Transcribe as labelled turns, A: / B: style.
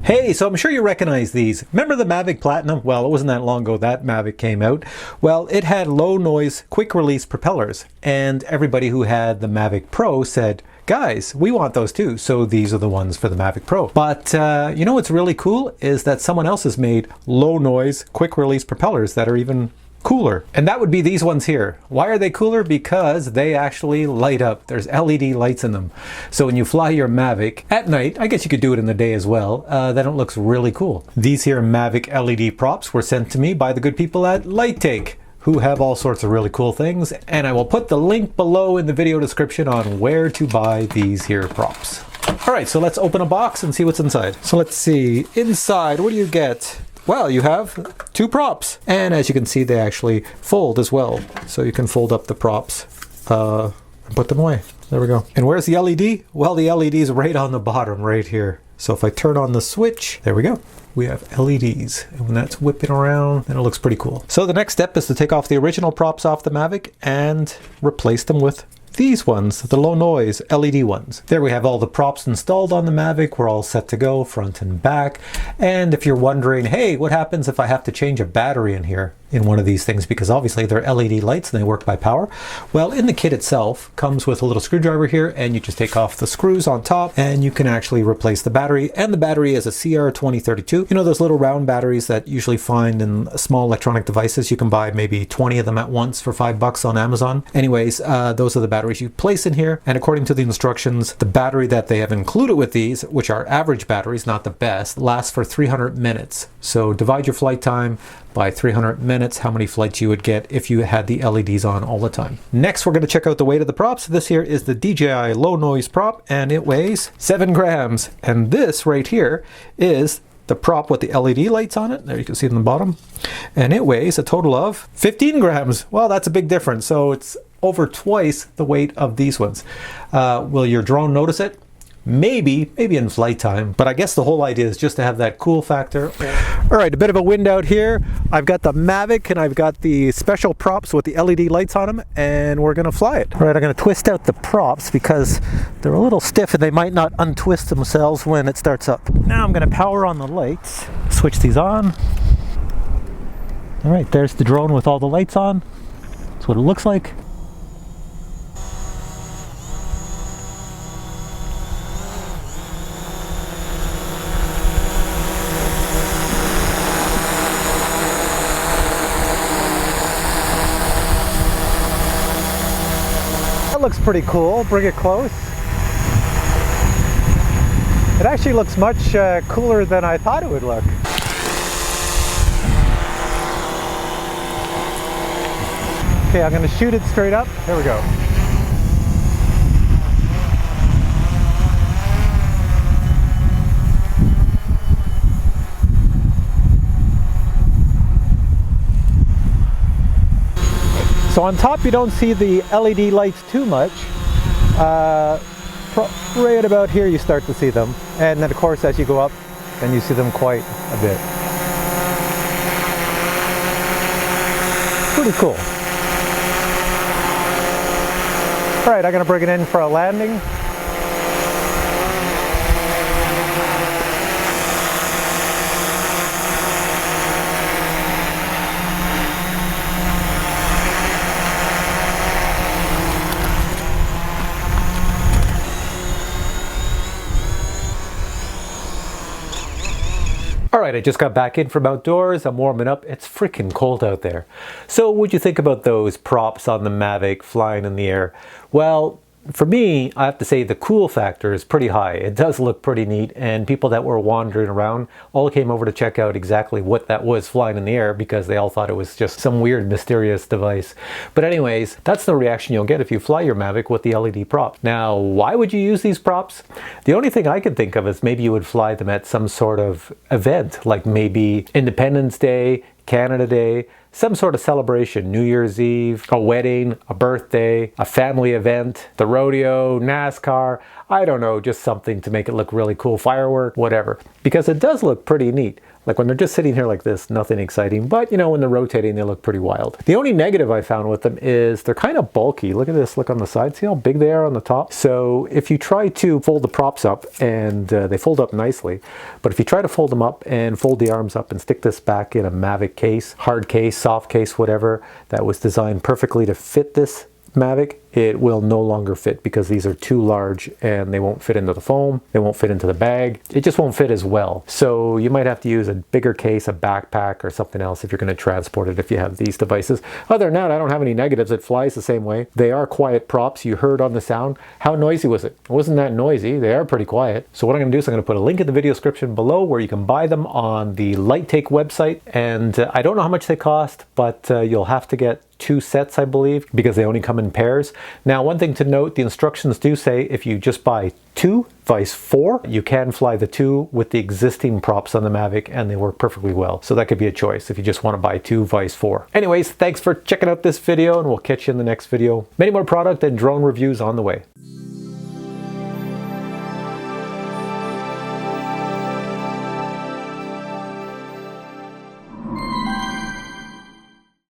A: Hey, so I'm sure you recognize these. Remember the Mavic Platinum? Well, it wasn't that long ago that Mavic came out. Well, it had low noise, quick release propellers. And everybody who had the Mavic Pro said, guys, we want those too. So these are the ones for the Mavic Pro. But you know what's really cool is that someone else has made low noise, quick release propellers that are even cooler. And that would be these ones here. Why are they cooler? Because they actually light up. There's LED lights in them. So when you fly your Mavic at night, I guess you could do it in the day as well, then it looks really cool. These here Mavic LED props were sent to me by the good people at Light Take, who have all sorts of really cool things. And I will put the link below in the video description on where to buy these here props. All right, so let's open a box and see what's inside. So let's see, inside, what do you get? Well, you have two props, and as you can see, they actually fold as well. So you can fold up the props and put them away. There we go. And where's the LED? Well, the LED is right on the bottom, right here. So if I turn on the switch, there we go. We have LEDs, and when that's whipping around, then it looks pretty cool. So the next step is to take off the original props off the Mavic and replace them with these ones, the low noise LED ones. There we have all the props installed on the Mavic. We're all set to go, front and back. And if you're wondering, hey, what happens if I have to change a battery in here in one of these things, because obviously they're LED lights and they work by power? Well, in the kit itself comes with a little screwdriver here, and you just take off the screws on top and you can actually replace the battery. And the battery is a CR2032. You know those little round batteries that you usually find in small electronic devices? You can buy maybe 20 of them at once for $5 on Amazon. Anyways, those are the batteries you place in here, and according to the instructions, the battery that they have included with these, which are average batteries, not the best, lasts for 300 minutes. So divide your flight time by 300 minutes, how many flights you would get if you had the LEDs on all the time. Next, we're going to check out the weight of the props. This here is the DJI low noise prop, and it weighs 7 grams. And this right here is the prop with the LED lights on it. There you can see it in the bottom. And it weighs a total of 15 grams. Well, that's a big difference. So it's over twice the weight of these ones. Will your drone notice it? Maybe in flight time, but I guess the whole idea is just to have that cool factor. All right, a bit of a wind out here. I've got the Mavic and I've got the special props with the LED lights on them, and we're gonna fly it. All right, I'm gonna twist out the props because they're a little stiff and they might not untwist themselves when it starts up. Now I'm gonna power on the lights, switch these on. All right, there's the drone with all the lights on. That's what it looks like. Looks pretty cool. Bring it close. It actually looks much cooler than I thought it would look. Okay, I'm going to shoot it straight up. There we go. So on top you don't see the LED lights too much. Right about here you start to see them. And then of course as you go up, then you see them quite a bit. Pretty cool. All right, I'm gonna bring it in for a landing. Alright, I just got back in from outdoors. I'm warming up. It's freaking cold out there. So what'd you think about those props on the Mavic flying in the air? Well, for me, I have to say the cool factor is pretty high. It does look pretty neat, and people that were wandering around all came over to check out exactly what that was flying in the air because they all thought it was just some weird mysterious device. But anyways, that's the reaction you'll get if you fly your Mavic with the LED prop. Now, why would you use these props? The only thing I can think of is maybe you would fly them at some sort of event, like maybe Independence Day, Canada Day, some sort of celebration, New Year's Eve, a wedding, a birthday, a family event, the rodeo, NASCAR. I don't know, just something to make it look really cool, firework, whatever. Because it does look pretty neat. Like when they're just sitting here like this, nothing exciting, but you know, when they're rotating, they look pretty wild. The only negative I found with them is they're kind of bulky. Look at this, look on the side, see how big they are on the top? So if you try to fold the props up, and they fold up nicely, but if you try to fold them up and fold the arms up and stick this back in a Mavic case, hard case, soft case, whatever, that was designed perfectly to fit this Mavic, it will no longer fit because these are too large and they won't fit into the foam, they won't fit into the bag, it just won't fit as well. So you might have to use a bigger case, a backpack or something else if you're going to transport it if you have these devices. Other than that, I don't have any negatives. It flies the same way. They are quiet props. You heard on the sound. How noisy was it? It wasn't that noisy. They are pretty quiet. So what I'm going to do is I'm going to put a link in the video description below where you can buy them on the Lighttake website, and I don't know how much they cost, but you'll have to get 2 sets, I believe, because they only come in pairs. Now, one thing to note, the instructions do say if you just buy 2, vice 4, you can fly the 2 with the existing props on the Mavic and they work perfectly well. So that could be a choice if you just want to buy 2, vice 4. Anyways, thanks for checking out this video and we'll catch you in the next video. Many more product and drone reviews on the way.